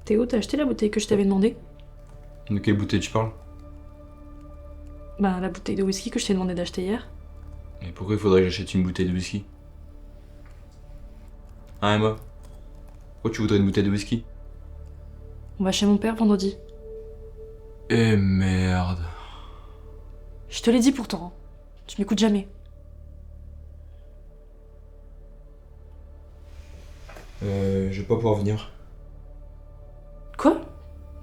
Théo, t'as acheté la bouteille que je t'avais demandé? De quelle bouteille tu parles? Bah, la bouteille de whisky que je t'ai demandé d'acheter hier. Mais pourquoi il faudrait que j'achète une bouteille de whisky? Hein, Emma? Pourquoi tu voudrais une bouteille de whisky? On va chez mon père vendredi. Eh merde. Je te l'ai dit pourtant. Tu m'écoutes jamais. Je vais pas pouvoir venir. Quoi?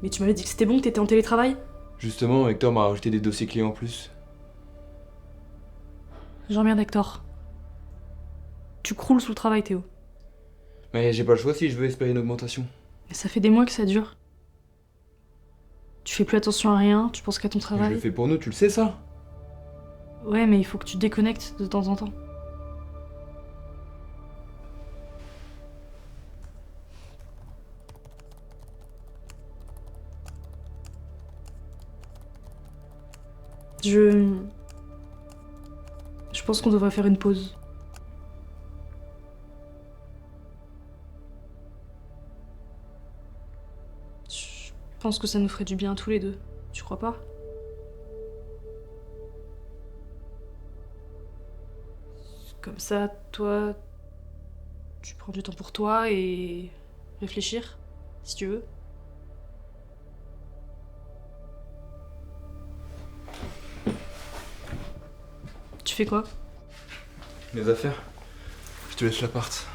Mais tu m'avais dit que c'était bon que t'étais en télétravail? Justement, Hector m'a rajouté des dossiers clients en plus. J'emmerde Hector. Tu croules sous le travail, Théo. Mais j'ai pas le choix si je veux espérer une augmentation. Mais ça fait des mois que ça dure. Tu fais plus attention à rien, tu penses qu'à ton Je travail. le fais pour nous, tu le sais ça? Ouais, mais il faut que tu te déconnectes de temps en temps. Je pense qu'on devrait faire une pause. Je pense que ça nous ferait du bien tous les deux. Tu crois pas? Comme ça, toi, tu prends du temps pour toi et réfléchir, si tu veux. Tu fais quoi? Mes affaires. Je te laisse l'appart.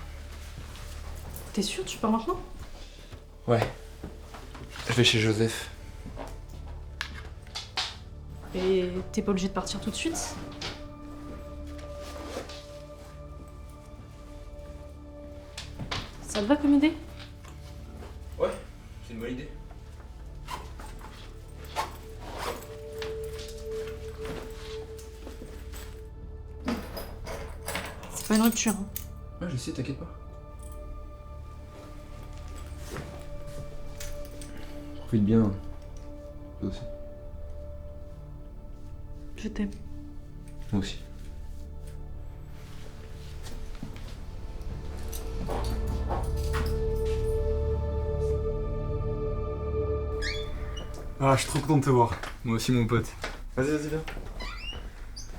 T'es sûr, tu pars maintenant? Ouais. Je vais chez Joseph. Et t'es pas obligé de partir tout de suite? Ça te va comme idée? Ouais, c'est une bonne idée. C'est pas une rupture, hein. Ouais, je sais, t'inquiète pas. Profite bien. Toi aussi. Je t'aime. Moi aussi. Ah, je suis trop content de te voir. Moi aussi, mon pote. Vas-y, viens.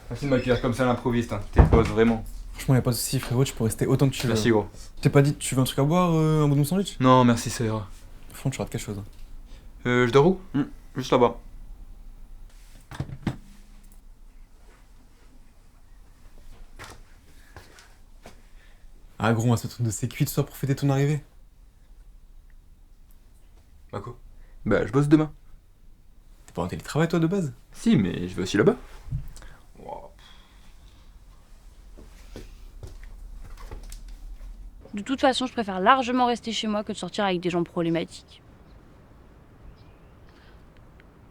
Merci de m'accueillir comme ça à l'improviste, hein. T'es le boss, vraiment. Franchement, y'a pas de soucis, frérot, tu peux rester autant que tu veux. Merci, gros. T'es pas dit, tu veux un truc à boire, un bout de mon sandwich? Non, merci, ça ira. Franchement, tu rates quelque chose. Je dors où? Juste là-bas. Ah, gros, on va se truc de sécu de soir pour fêter ton arrivée. Bah quoi? Bah, je bosse demain. T'es pas en télétravail, toi, de base? Si, mais je vais aussi là-bas. Wow. De toute façon, je préfère largement rester chez moi que de sortir avec des gens problématiques.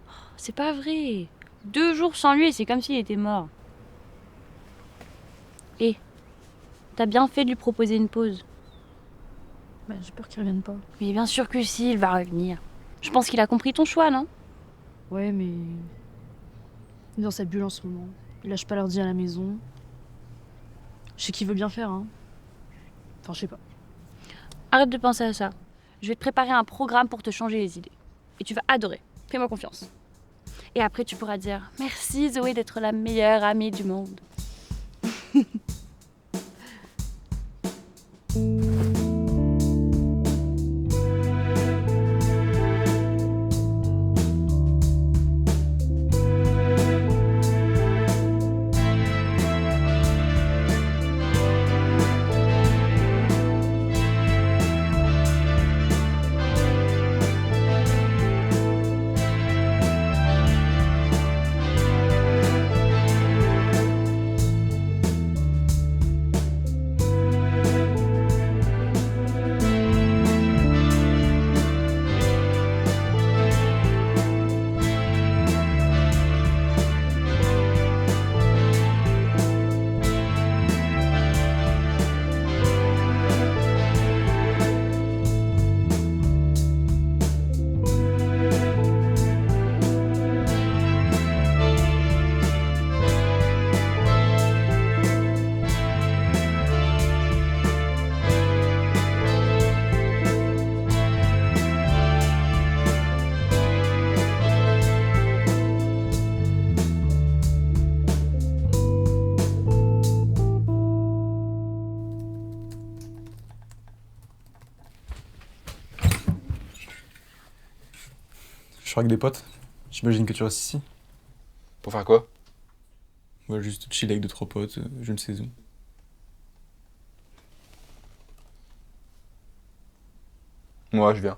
Oh, c'est pas vrai. 2 jours sans lui et c'est comme s'il était mort. Et t'as bien fait de lui proposer une pause. Bah, j'ai peur qu'il revienne pas. Mais bien sûr que si, il va revenir. Je pense qu'il a compris ton choix, non? Ouais, mais. Il est dans sa bulle en ce moment. Il lâche pas l'ordi à la maison. Je sais qu'il veut bien faire, hein. Enfin, je sais pas. Arrête de penser à ça. Je vais te préparer un programme pour te changer les idées. Et tu vas adorer. Fais-moi confiance. Et après, tu pourras dire merci Zoé d'être la meilleure amie du monde. sors avec des potes. J'imagine que tu restes ici. Pour faire quoi? Ouais, juste chill avec 2-3 potes, je ne sais où. Moi, je viens.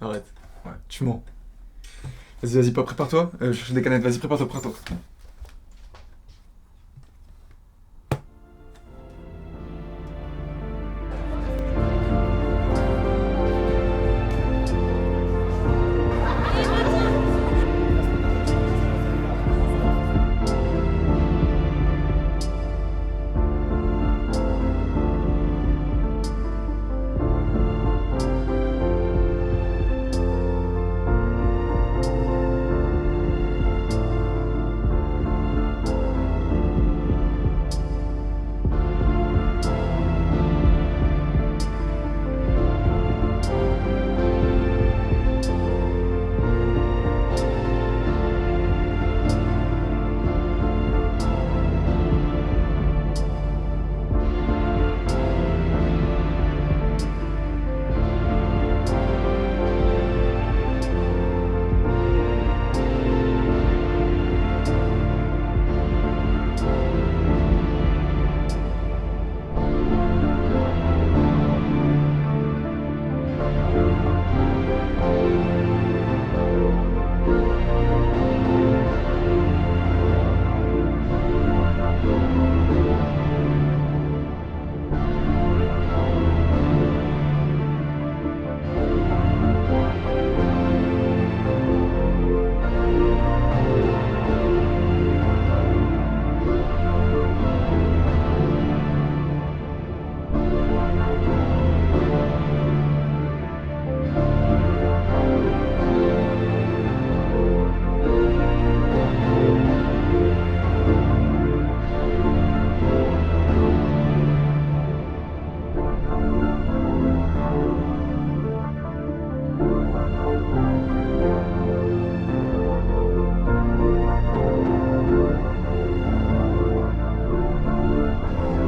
Arrête. Ouais, tu mens. Vas-y, prépare-toi. Je cherche des canettes, vas-y, prépare-toi.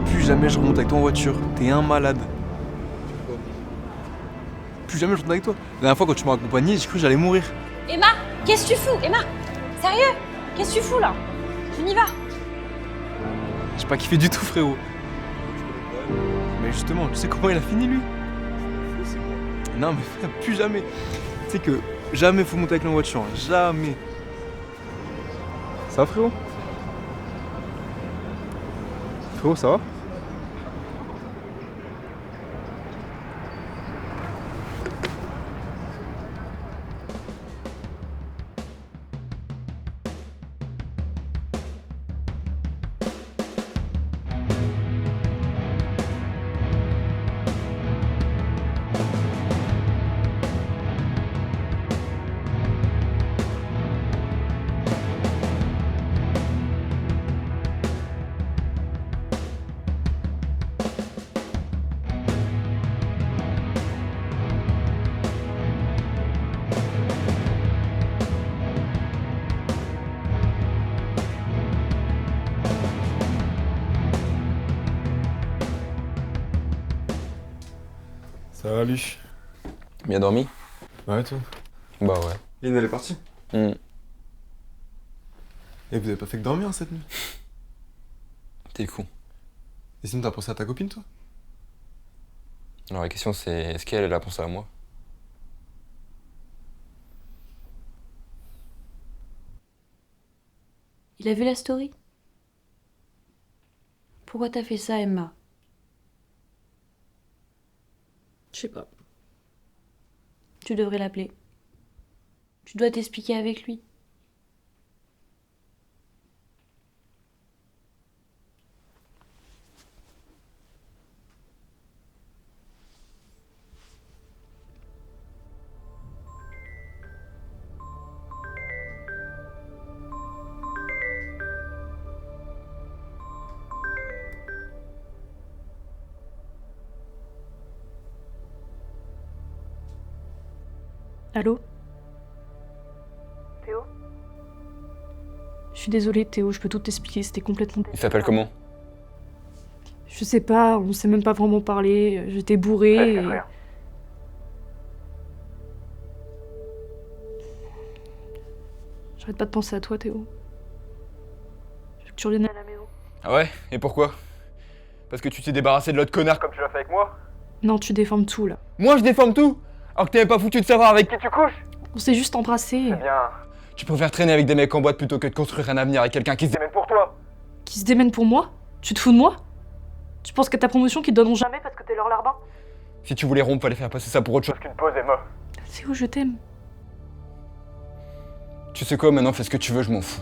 Plus jamais je remonte avec toi en voiture. T'es un malade. Plus jamais je remonte avec toi. La dernière fois quand tu m'as accompagné, j'ai cru que j'allais mourir. Emma, qu'est-ce que tu fous? Emma, sérieux? Qu'est-ce que tu fous là? On y va. J'ai pas kiffé du tout, frérot. Mais justement, tu sais comment il a fini, lui? Non, mais frère, plus jamais. Tu sais que jamais faut monter avec lui en voiture. Hein. Jamais. Ça va, frérot? Frérot, ça va? Ça va, lui? Bien dormi? Ouais, toi? Bah ouais. Lynn, elle est partie. Hmm. Et vous avez pas fait que dormir cette nuit? T'es con. Et sinon, t'as pensé à ta copine, toi? Alors la question c'est, est-ce qu'elle a pensé à moi? Il a vu la story? Pourquoi t'as fait ça, Emma? Je sais pas. Tu devrais l'appeler. Tu dois t'expliquer avec lui. Allô? Théo? Je suis désolée, Théo, je peux tout t'expliquer, c'était complètement... Il s'appelle comment? Je sais pas, on s'est même pas vraiment parlé, j'étais bourrée et... J'arrête pas de penser à toi, Théo. Je veux que tu reviennes à la maison. Ah ouais? Et pourquoi? Parce que tu t'es débarrassé de l'autre connard comme tu l'as fait avec moi? Non, tu déformes tout, là. Moi je déforme tout? Alors que t'avais pas foutu de savoir avec qui tu couches? On s'est juste embrassé. Eh bien, tu préfères traîner avec des mecs en boîte plutôt que de construire un avenir avec quelqu'un qui se démène pour toi? Qui se démène pour moi? Tu te fous de moi? Tu penses qu'à ta promotion qu'ils te donneront jamais parce que t'es leur larbin? Si tu voulais rompre, fallait faire passer ça pour autre chose qu'une pause, Emma. Théo, je t'aime. Tu sais quoi, maintenant fais ce que tu veux, je m'en fous.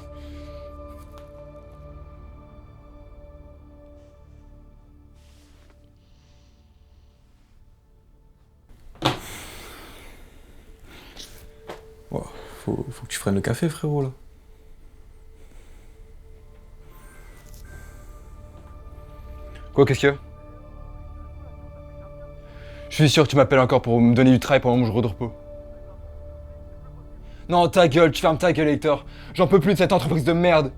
Oh, faut que tu freines le café, frérot, là. Quoi, qu'est-ce qu'il y a? Je suis sûr que tu m'appelles encore pour me donner du travail pendant mon jour de repos. Non, ta gueule, tu fermes ta gueule, Hector. J'en peux plus de cette entreprise de merde.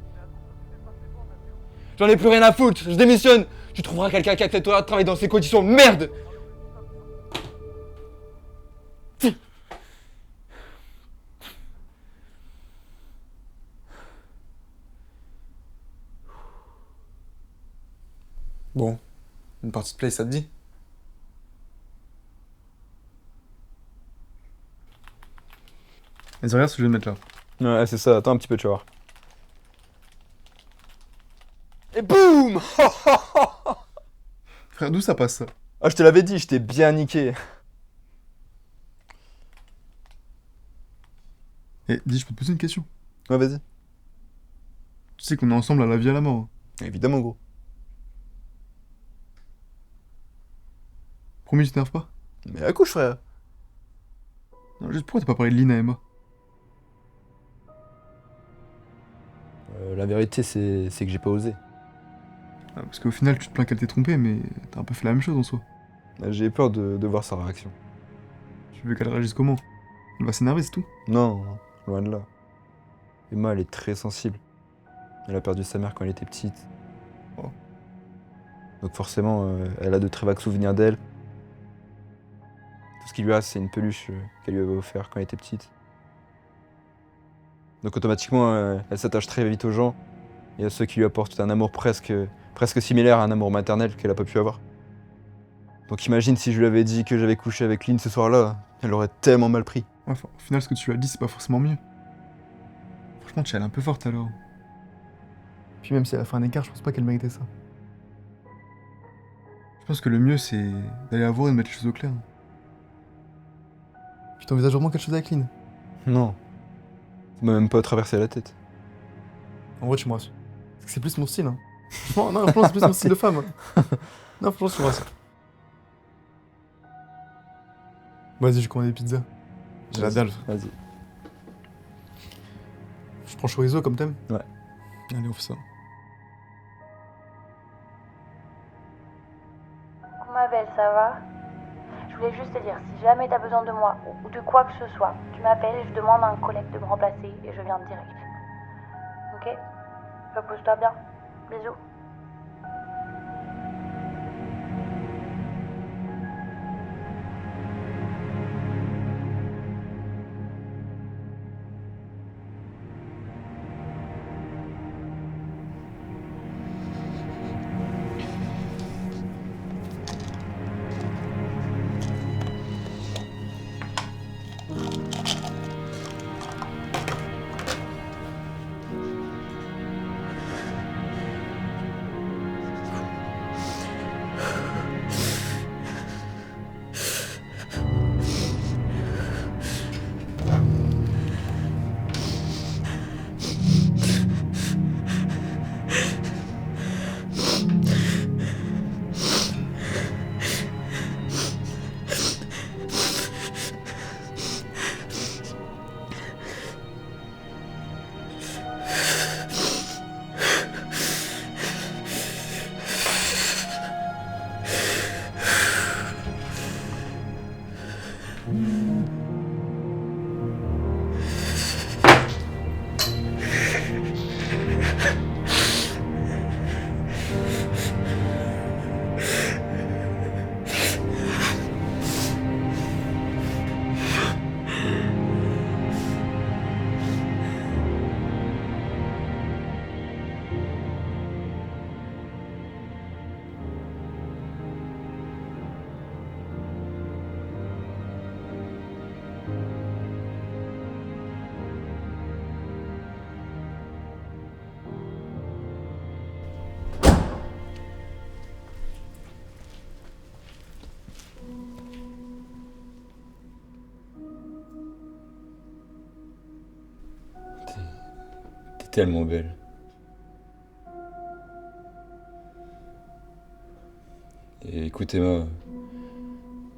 J'en ai plus rien à foutre, je démissionne. Tu trouveras quelqu'un qui acceptera de travailler dans ces conditions de merde. Bon, une partie de play, ça te dit? Vas-y, regarde ce que je vais mettre là. Ouais, c'est ça, attends un petit peu, tu vas voir. Et boum. Frère, d'où ça passe ça? Ah, je te l'avais dit, je t'ai bien niqué. Eh, dis, je peux te poser une question? Ouais, vas-y. Tu sais qu'on est ensemble à la vie à la mort. Hein. Évidemment, gros. Promis, tu t'énerves pas? Mais à couche, frère. Non, juste pourquoi t'as pas parlé de Lynn à Emma? La vérité, c'est que j'ai pas osé. Ah, parce qu'au final, tu te plains qu'elle t'ait trompé, mais t'as un peu fait la même chose en soi. J'ai peur de voir sa réaction. Tu veux qu'elle réagisse comment? Elle va s'énerver, c'est tout? Non, loin de là. Emma, elle est très sensible. Elle a perdu sa mère quand elle était petite. Oh. Donc forcément, elle a de très vagues souvenirs d'elle. Tout ce qu'il lui a, c'est une peluche qu'elle lui avait offert quand elle était petite. Donc automatiquement, elle s'attache très vite aux gens et à ceux qui lui apportent un amour presque similaire à un amour maternel qu'elle a pas pu avoir. Donc imagine si je lui avais dit que j'avais couché avec Lynn ce soir-là, elle aurait tellement mal pris. Ouais, enfin, au final, ce que tu lui as dit, c'est pas forcément mieux. Franchement, tu es allé un peu forte alors. Puis même si elle a fait un écart, je pense pas qu'elle méritait ça. Je pense que le mieux, c'est d'aller la voir et de mettre les choses au clair. Tu t'envisages vraiment quelque chose avec Lynn? Non. Ça m'a même pas traversé la tête. En vrai, tu me rassures. Parce que c'est plus mon style, hein. Franchement, non, franchement, c'est plus mon style de femme. Hein. Non, franchement, tu me rassures. Vas-y, je commande des pizzas. J'ai la dalle. Vas-y. Je prends chorizo comme thème? Ouais. Allez, on fait ça. Coucou ma belle, ça va? Je voulais juste te dire, si jamais t'as besoin de moi ou de quoi que ce soit, tu m'appelles, je demande à un collègue de me remplacer et je viens direct. Ok? Repose-toi bien. Bisous. tellement belle. Et écoute Emma,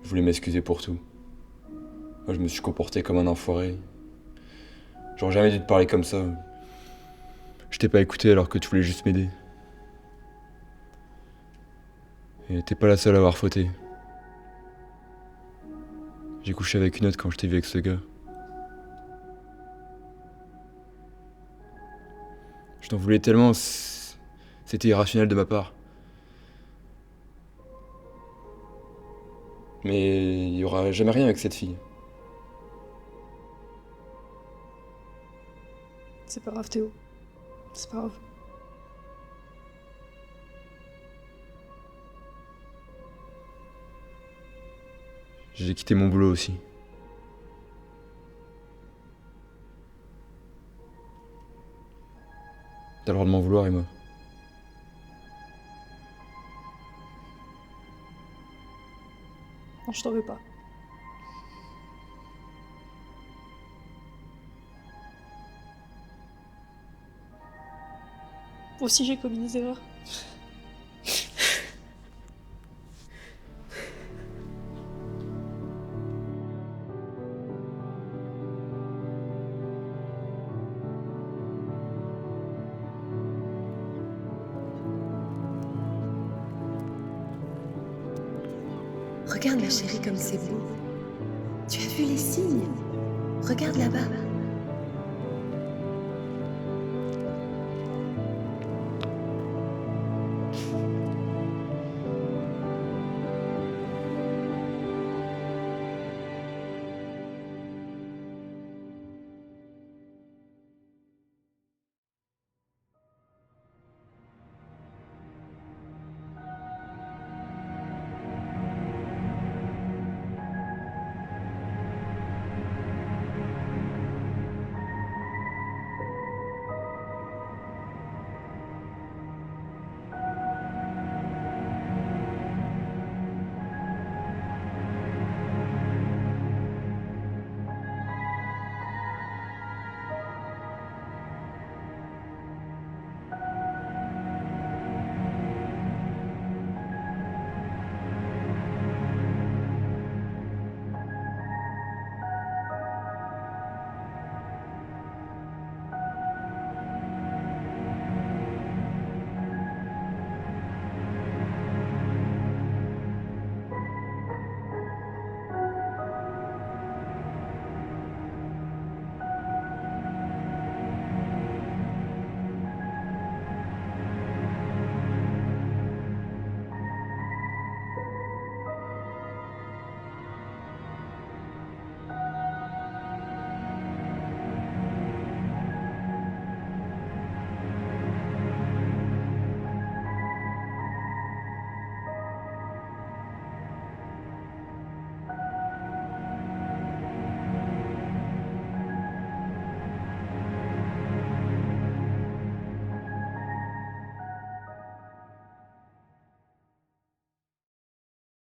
je voulais m'excuser pour tout. Moi je me suis comporté comme un enfoiré. J'aurais jamais dû te parler comme ça. Je t'ai pas écouté alors que tu voulais juste m'aider. Et t'es pas la seule à avoir fauté. J'ai couché avec une autre quand je t'ai vu avec ce gars. Je t'en voulais tellement, c'était irrationnel de ma part. Mais il y aura jamais rien avec cette fille. C'est pas grave, Théo. C'est pas grave. J'ai quitté mon boulot aussi. T'as le droit de m'en vouloir, Emma. Non, je t'en veux pas. Moi aussi, j'ai commis des erreurs. Regarde ma chérie comme c'est beau. Tu as vu les signes? Regarde là-bas.